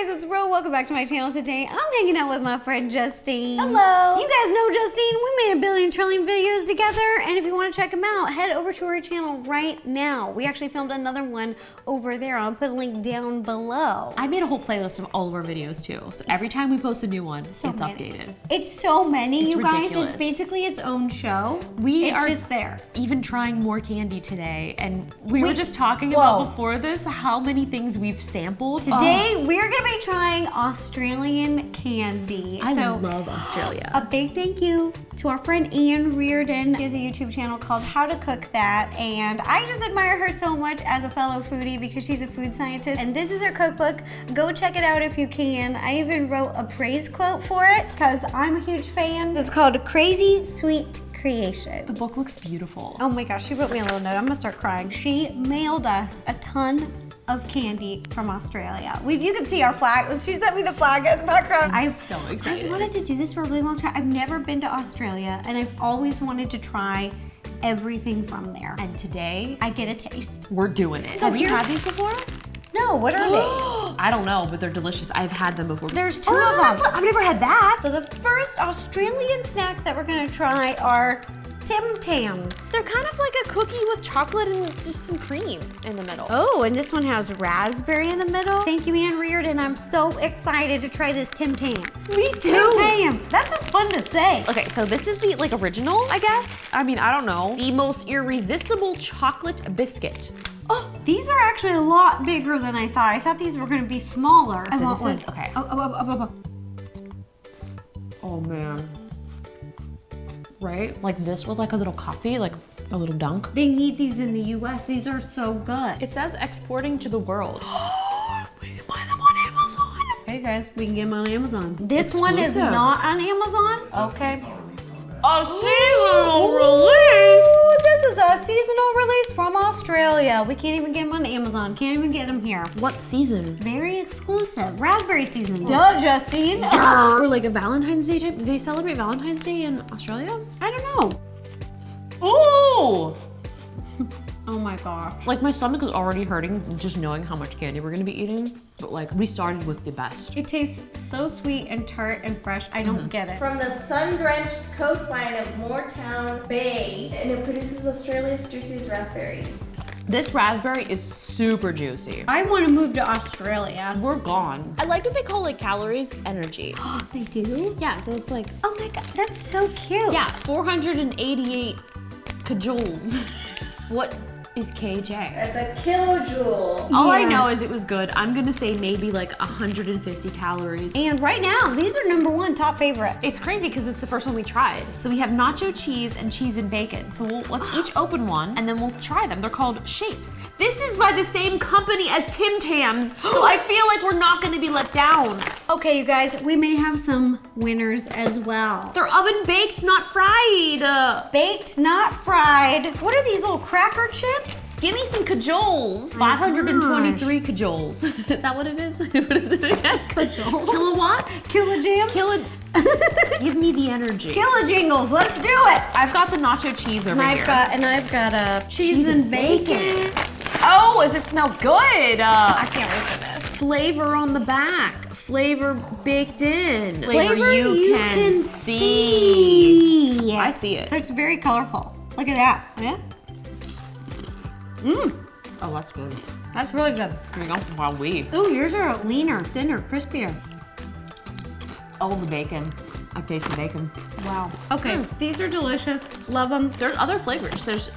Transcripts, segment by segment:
guys, it's Ro. Welcome back to my channel today. I'm hanging out with my friend Justine. Hello. You guys know Justine. We made a billion trillion videos together, and if you want to check them out, head over to her channel right now. We actually filmed another one over there. I'll put a link down below. I made a whole playlist of all of our videos too. So every time we post a new one, it's updated. It's so many, It's you ridiculous. guys. It's basically its own show. We it's are just there. Even trying more candy today, and we were just talking about before this how many things we've sampled. Today we're gonna be trying Australian candy. I love Australia. A big thank you to our friend Ian Reardon. She has a YouTube channel called How to Cook That, and I just admire her so much as a fellow foodie because she's a food scientist, and this is her cookbook. Go check it out if you can. I even wrote a praise quote for it because I'm a huge fan. It's called Crazy Sweet Creation. The book looks beautiful. Oh my gosh, she wrote me a little note. I'm gonna start crying. She mailed us a ton of candy from Australia. You can see our flag. She sent me the flag in the background. I'm so excited. I wanted to do this for a really long time. I've never been to Australia, and I've always wanted to try everything from there. And today, I get a taste. we're doing it. So Have you here's- had these before? No, what are they? I don't know, but they're delicious. I've had them before. There's two of them. I've never had that. So the first Australian snack that we're gonna try are Tim Tams. They're kind of like a cookie with chocolate and just some cream in the middle. Oh, and this one has raspberry in the middle. Thank you, Ian Reardon. I'm so excited to try this Tim Tam. Me too. Tim Tam. That's just fun to say. Okay, so this is the original, I guess. I mean, I don't know. The most irresistible chocolate biscuit. Oh, these are actually a lot bigger than I thought. I thought these were gonna be smaller. So I want this is, one. okay. Oh. Oh man. Right? Like this with like a little coffee, like a little dunk. They need these in the US. These are so good. It says exporting to the world. We can buy them on Amazon. Hey guys, we can get them on Amazon. This one is Exclusive. not on Amazon. Okay. A seasonal release! Ooh, this is a seasonal release from Australia. We can't even get them on Amazon. Can't even get them here. What season? Very exclusive. Raspberry season. Duh, Justine. Or like a Valentine's Day type? They celebrate Valentine's Day in Australia? I don't know. Ooh! Oh my gosh. Like my stomach is already hurting just knowing how much candy we're gonna be eating. But like we started with the best. It tastes so sweet and tart and fresh. I don't get it. From the sun-drenched coastline of Moortown Bay, and it produces Australia's juiciest raspberries. This raspberry is super juicy. I want to move to Australia. We're gone. I like that they call like calories energy. Oh, they do? Yeah, so it's like, Oh my god, that's so cute. yeah, 488 kajoules. What is KJ? That's a kilojoule. All I Yeah. know is it was good. I'm gonna say maybe like 150 calories. And right now, these are #1 top favorite. It's crazy because it's the first one we tried. So we have nacho cheese and cheese and bacon. So let's each open one and then we'll try them. They're called Shapes. This is by the same company as Tim Tams, so I feel like we're not gonna be let down. Okay, you guys, we may have some winners as well. They're oven baked, not fried. Baked, not fried. What are these little cracker chips? Give me some cajoles. 523 cajoles. Is that what it is? What is it again? Cajoles? Kilowatts? Kilojam? Give me the energy. Kilojingles, let's do it. I've got the nacho cheese over here. I've got cheese and bacon. Oh, does it smell good? I can't wait for this. Flavor on the back. Flavor baked in. Flavor you can see. I It see it. looks very colorful. Look at that. Yeah? Oh, that's good. That's really good. Here we go. Wow, Ooh, yours are leaner, thinner, crispier. Oh, the bacon. I taste the bacon. Wow. Okay, these are delicious. Love them. There's other flavors. There's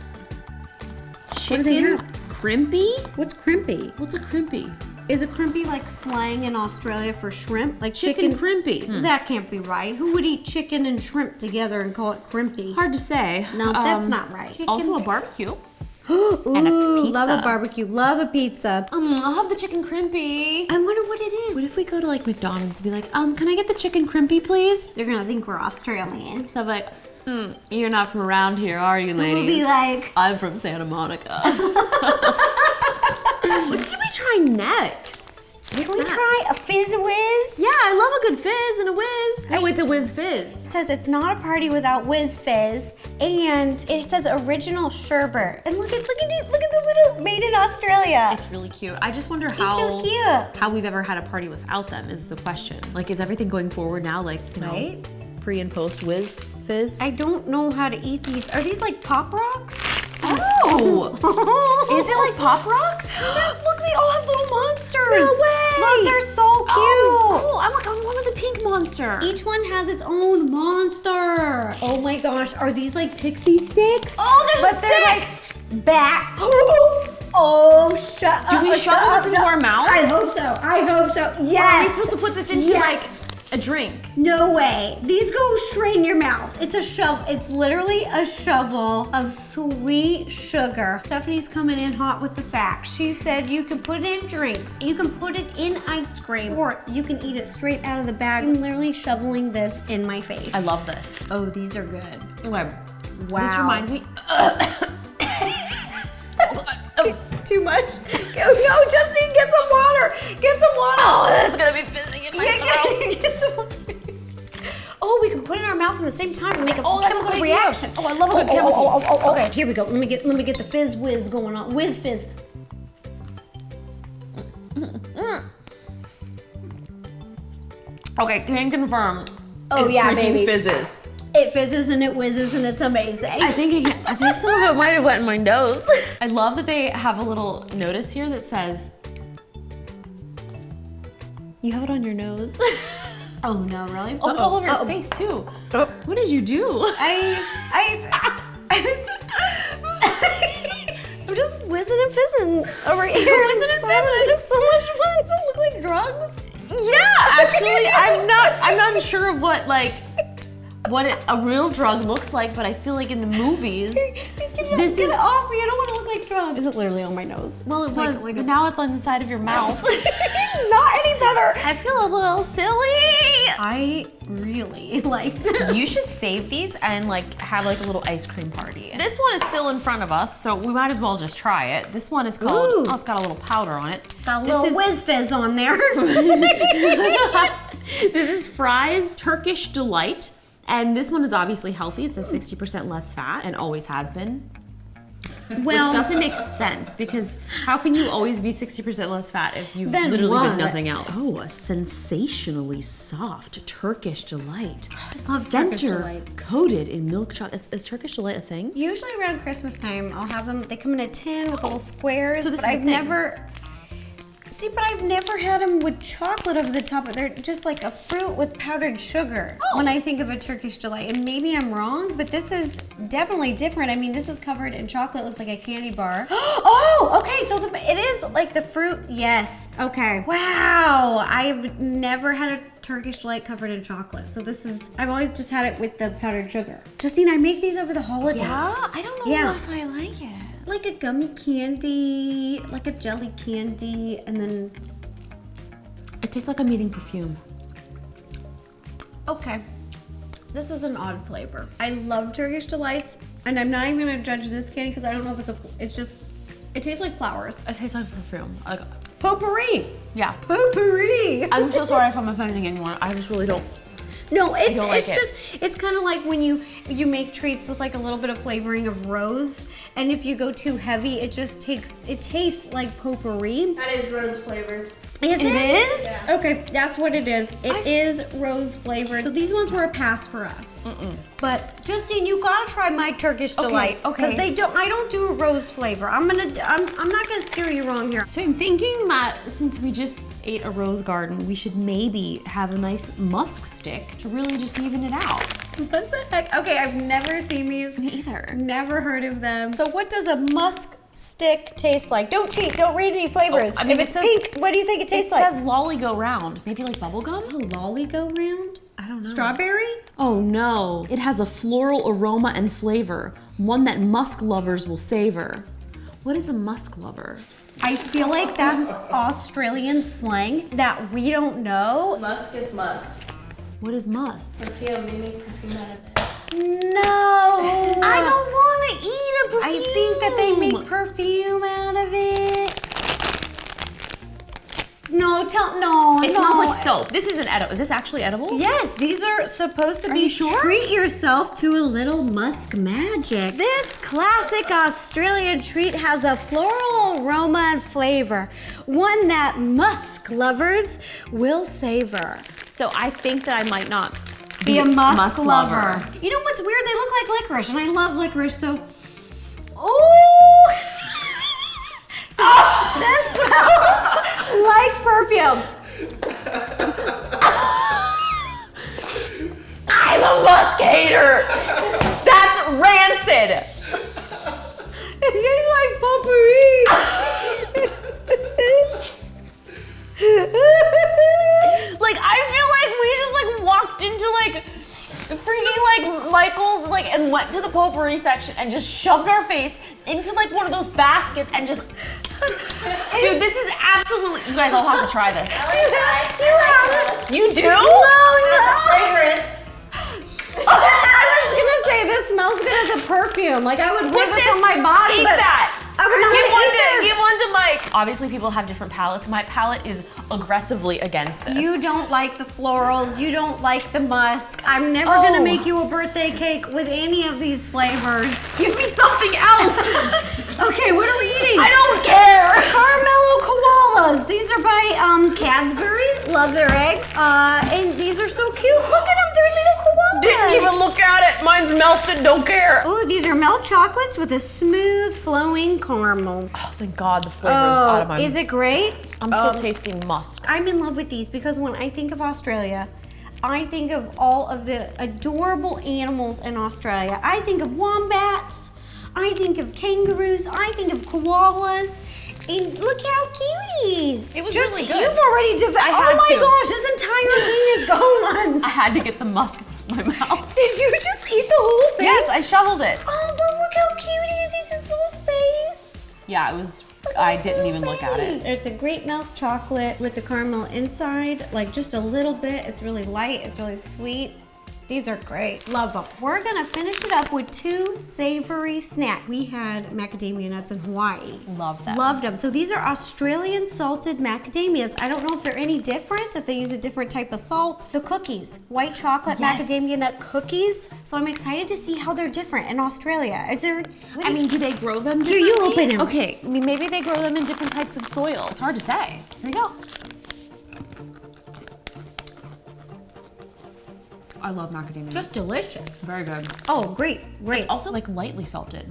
do they chicken have? crimpy. What's crimpy? What's a crimpy? Is a crimpy like slang in Australia for shrimp? Like Chicken crimpy. That can't be right. Who would eat chicken and shrimp together and call it crimpy? Hard to say. No, that's not right. Chicken. Also a barbecue. Ooh, and a pizza. love a barbecue. Love a pizza. Love the chicken crimpy. I wonder what it is. What if we go to like McDonald's and be like, can I get the chicken crimpy, please? They're gonna think we're Australian. I'm like, you're not from around here, are you, ladies? We'll be like, I'm from Santa Monica. What should we try next? So Can we try a Fizz Whiz? Yeah, I love a good fizz and a whiz. Oh, it's a whiz fizz. It says it's not a party without Whiz Fizz, and it says original sherbet. And look at the little made in Australia. It's really cute. I just wonder so cute. how we've ever had a party without them is the question. Like, is everything going forward now? Like, you know, Right? pre and post whiz fizz? I don't know how to eat these. Are these like Pop Rocks? Oh! Is it like Pop Rocks? Look, they all have little monsters. No way! Look, they're so cute. Oh, cool. I'm like, I want the pink monster. Each one has its own monster. Oh my gosh, are these like pixie sticks? Oh, there's a But they're stick! like back. Oh, shut up. Do we shovel this into our mouth? I hope so. I hope so. Or are we Yes. supposed to put this into Yes. like a drink? No way. These go straight in your mouth. It's a shovel. It's literally a shovel of sweet sugar. Stephanie's coming in hot with the facts. She said you can put it in drinks, you can put it in ice cream, or you can eat it straight out of the bag. I'm literally shoveling this in my face. I love this. Oh, these are good. Okay. Wow. This reminds me. Too much. Go, Justine, get some water. Get some water. Oh, that's gonna be fizzing in my throat. Get some water. Oh, we can put it in our mouth at the same time and make a Oh, that's a chemical good idea. reaction. Oh, I love a good chemical. oh. Okay, here we go. Let me get the Fizz Whiz going on. Whiz Fizz. Okay, can confirm. Oh, It yeah, freaking baby. fizzes. It fizzes and it whizzes and it's amazing. I think some of it might have went in my nose. I love that they have a little notice here that says, "You have it on your nose." Oh no, really? Oh, it's all over your face too. What did you do? I'm just whizzing and fizzing over here. Whizzing and fizzing. It's so much fun. Does it look like drugs? Yeah, actually, I'm not sure of what a real drug looks like, but I feel like in the movies, Get it off me. I don't want to look like drugs. Is it literally on my nose? well, it was, like but now it's on the side of your mouth. Not any better. I feel a little silly. I really like this. You should save these and like have like a little ice cream party. This one is still in front of us, so we might as well just try it. This one is called, Ooh. oh, it's got a little powder on it. Got a This little is- whiz fizz on there. This is Fry's Turkish Delight. And this one is obviously healthy. It's a 60% less fat and always has been. Well, Which doesn't make sense because how can you always be 60% less fat if you've Then literally what? been nothing else? Oh, a sensationally soft Turkish Delight. I love Turkish Center Delights. coated in milk chocolate. Is Turkish Delight a thing? usually around Christmas time, I'll have them. They come in a tin with little squares. So this but is a I've thing. never. See, but I've never had them with chocolate over the top. They're just like a fruit with powdered sugar. When I think of a Turkish Delight, and maybe I'm wrong, but this is definitely different. I mean, this is covered in chocolate. Looks like a candy bar. Oh, okay. So it is like the fruit. Yes. Okay. Wow. I've never had a Turkish Delight covered in chocolate. So this is. I've always just had it with the powdered sugar. Justine, I make these over the holidays. I don't know if I like it. Like a gummy candy, like a jelly candy, and then. It tastes like I'm eating perfume. Okay. This is an odd flavor. I love Turkish Delights, and I'm not even gonna judge this candy because I don't know if it's just, it tastes like flowers. It tastes like perfume. Like, Potpourri! yeah. Potpourri! I'm so sorry if I'm offending anyone. I just really don't. No, it's don't like it's it. just it's kind of like when you make treats with like a little bit of flavoring of rose, and if you go too heavy, it tastes like potpourri. That is rose flavored. Is It is? Yeah. Okay, that's what it is. It is rose flavored. So these ones were a pass for us. But Justine, you gotta try my Turkish Delights because okay. I don't do a rose flavor. I'm not gonna steer you wrong here. So I'm thinking that since we just ate a rose garden, we should maybe have a nice musk stick to really just even it out. What the heck? Okay, I've never seen these. Me either. Never heard of them. So what does a musk stick taste like? Don't cheat. Don't read any flavors. Oh, I mean, if it it's says- pink, what do you think it It tastes like? says lolly go round. Maybe like bubble gum? A lolly go round? I don't know. Strawberry? Oh no. It has a floral aroma and flavor, one that musk lovers will savor. What is a musk lover? I feel like that's Australian slang that we don't know. Musk is musk. What is musk? Perfume, they make perfume out of it. No. I don't want to eat a perfume. I think that they make perfume out of it. No. It smells like soap. This isn't edible. Is this actually edible? Yes, these are supposed to be you sure? treat yourself to a little musk magic. This classic Australian treat has a floral aroma and flavor, one that musk lovers will savor. So I think that I might not Be a musk lover. You know what's weird? They look like licorice, and I love licorice, so. Oh! This smells like perfume. I'm a musk hater. That's rancid. It tastes like potpourri. Like I feel like we just like walked into like freaking like Michael's like and went to the potpourri section and just shoved our face into like one of those baskets and just. Dude, this is absolutely. You guys all have to try this. You do? Fragrance. I was gonna say this smells good as a perfume. Like I would wear this on my body. Eat but that. I would not Give one to Mike. Obviously, people have different palates. My palate is aggressively against this. You don't like the florals. You don't like the musk. I'm never gonna make you a birthday cake with any of these flavors. Give me something else. Okay, what are we eating? I don't care. Caramello koalas. These are by Cadbury. Love their eggs. And these are so cute. Look at them. They're little koalas. Didn't even look at it. Mine's melted. Don't care. Ooh, these are milk chocolates with a smooth flowing caramel. Oh, thank God the flavor is out of my. Is it great? I'm still tasting musk. I'm in love with these because when I think of Australia, I think of all of the adorable animals in Australia. I think of wombats, I think of kangaroos, I think of koalas. And look how cuties! It was really good. You've already developed. I Oh had my to. gosh, this entire thing is gone. I had to get the musk out of my mouth. Did you just eat the whole thing? Yes, I shoveled it. Oh, but look how cute he is. He's his little face. Yeah, it was. I didn't even look at it. It's a great milk chocolate with the caramel inside, like just a little bit. It's really light, it's really sweet. These are great. Love them. We're gonna finish it up with 2 savory snacks. We had macadamia nuts in Hawaii. Love them. Loved them. So these are Australian salted macadamias. I don't know if they're any different, if they use a different type of salt. The cookies, white chocolate Yes. macadamia nut cookies. So I'm excited to see how they're different in Australia. Is there? I mean, do they grow them Here, differently? you open 'em. Okay, I mean, maybe they grow them in different types of soil. It's hard to say. Here you go. I love macadamia. Just delicious. very good. Oh, great. Also, like lightly salted,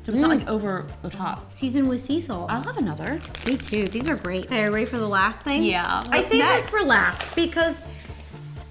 so it's not like over the top. Seasoned with sea salt. I'll have another. Me too. These are great. Okay, are you ready for the last thing? Yeah. I What's saved next? this for last because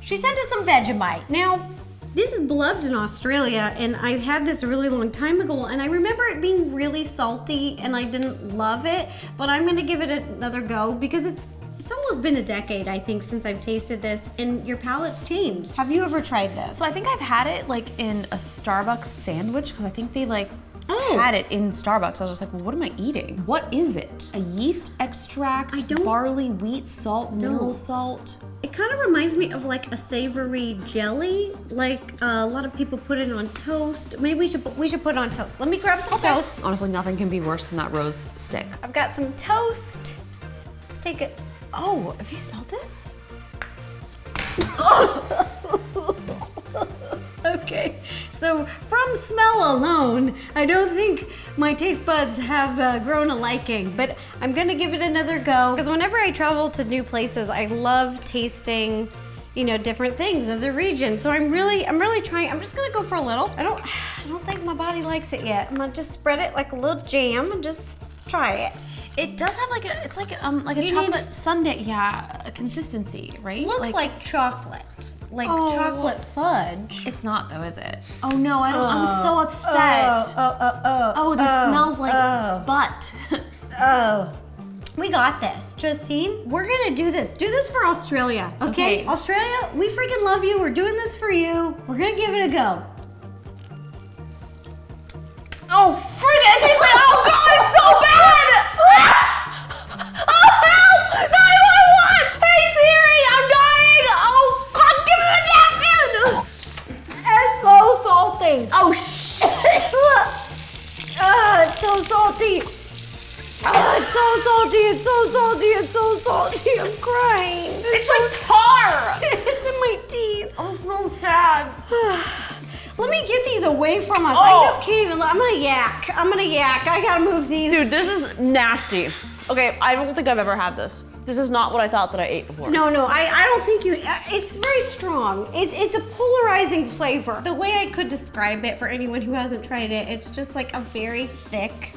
she sent us some Vegemite. Now, this is beloved in Australia, and I had this a really long time ago, and I remember it being really salty, and I didn't love it, but I'm gonna give it another go because it's almost been a decade, I think, since I've tasted this, and your palate's changed. Have you ever tried this? So I think I've had it like in a Starbucks sandwich because I think they like Oh. had it in Starbucks. I was just like, well, what am I eating? What is it? A yeast extract, I don't- barley, wheat, salt, mineral salt. It kind of reminds me of like a savory jelly. Like a lot of people put it on toast. Maybe we should put it on toast. Let me grab some toast. Honestly, nothing can be worse than that rose stick. I've got some toast. Let's take it. Oh, have you smelled this? Okay. So from smell alone, I don't think my taste buds have grown a liking, but I'm gonna give it another go. Because whenever I travel to new places, I love tasting, you know, different things of the region. So I'm really trying. I'm just gonna go for a little. I don't think my body likes it yet. I'm gonna just spread it like a little jam and just try it. It does have like a, it's like a You chocolate sundae, yeah, a consistency, right? Looks like chocolate, like Oh. chocolate fudge. It's not though, is it? Oh no, I don't. I'm so upset. Oh, this smells like butt. Oh, we got this, Justine. We're gonna do this. Do this for Australia, okay? Okay. Australia, we freaking love you. We're doing this for you. We're gonna give it a go. Oh, frick! It tastes like, oh god, it's so bad! Oh, help! 911! Hey Siri, I'm dying! Oh, God, give me a napkin! It's so salty. Oh, shit! It's so salty. It's so salty. It's so salty. It's so salty. I'm crying. It's like tar. It's in my teeth. I'm so sad. Let me get these away from us. Oh. I just can't even. I'm gonna yak. I gotta move these. Dude, this is nasty. Okay, I don't think I've ever had this. This is not what I thought that I ate before. No, I don't think you. It's very strong. It's a polarizing flavor. The way I could describe it for anyone who hasn't tried it, it's just like a very thick,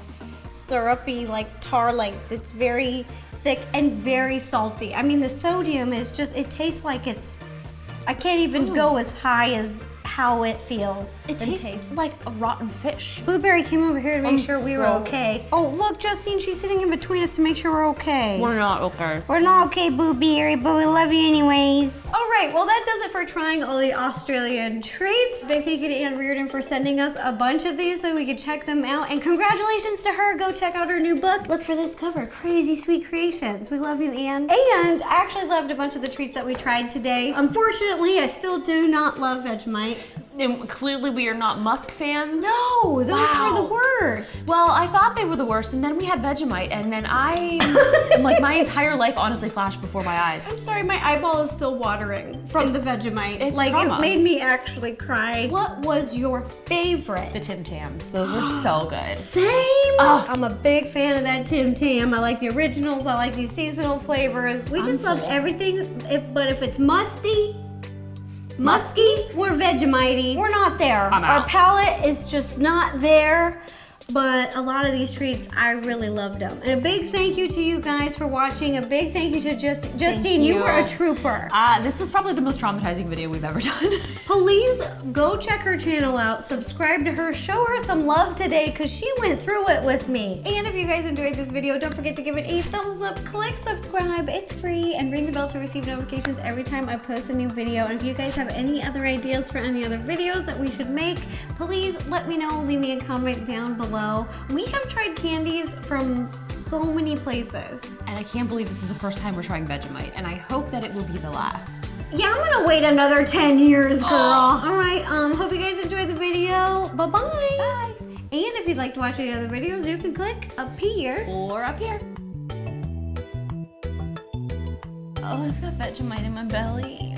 syrupy, like tar, like it's very thick and very salty. I mean, the sodium is just. It tastes like it's. I can't even go as high as how it feels. It and tastes like a rotten fish. Blueberry came over here to make sure we were bro. okay. Oh, look, Justine, she's sitting in between us to make sure we're okay. We're not okay. We're not okay, Blueberry, but we love you anyways. All right, well, that does it for trying all the Australian treats. Big thank you to Anne Reardon for sending us a bunch of these so we could check them out. And congratulations to her. Go check out her new book. Look for this cover, Crazy Sweet Creations. We love you, Anne. And I actually loved a bunch of the treats that we tried today. Unfortunately, I still do not love Vegemite. And clearly we are not Musk fans. No, those Wow. were the worst. Well, I thought they were the worst, and then we had Vegemite, and then like my entire life honestly flashed before my eyes. I'm sorry, my eyeball is still watering from the Vegemite. It's like trauma. it made me actually cry. What was your favorite? The Tim Tams, those were so good. Same. Oh. I'm a big fan of that Tim Tam. I like the originals. I like these seasonal flavors. We just love everything. But if it's musky, we're Vegemite. We're not there. I'm Our out. palate is just not there. But a lot of these treats, I really loved them. And a big thank you to you guys for watching. A big thank you to Justine. You you. were a trooper. This was probably the most traumatizing video we've ever done. Please go check her channel out, subscribe to her, show her some love today because she went through it with me. And if you guys enjoyed this video, don't forget to give it a thumbs up, click subscribe, it's free, and ring the bell to receive notifications every time I post a new video. And if you guys have any other ideas for any other videos that we should make, please let me know, leave me a comment down below. We have tried candies from so many places. And I can't believe this is the first time we're trying Vegemite, and I hope that it will be the last. Yeah, I'm gonna wait another 10 years, girl. All right, hope you guys enjoyed the video. Bye-bye. Bye. And if you'd like to watch any other videos, you can click up here. Or up here. Oh, I've got Vegemite in my belly.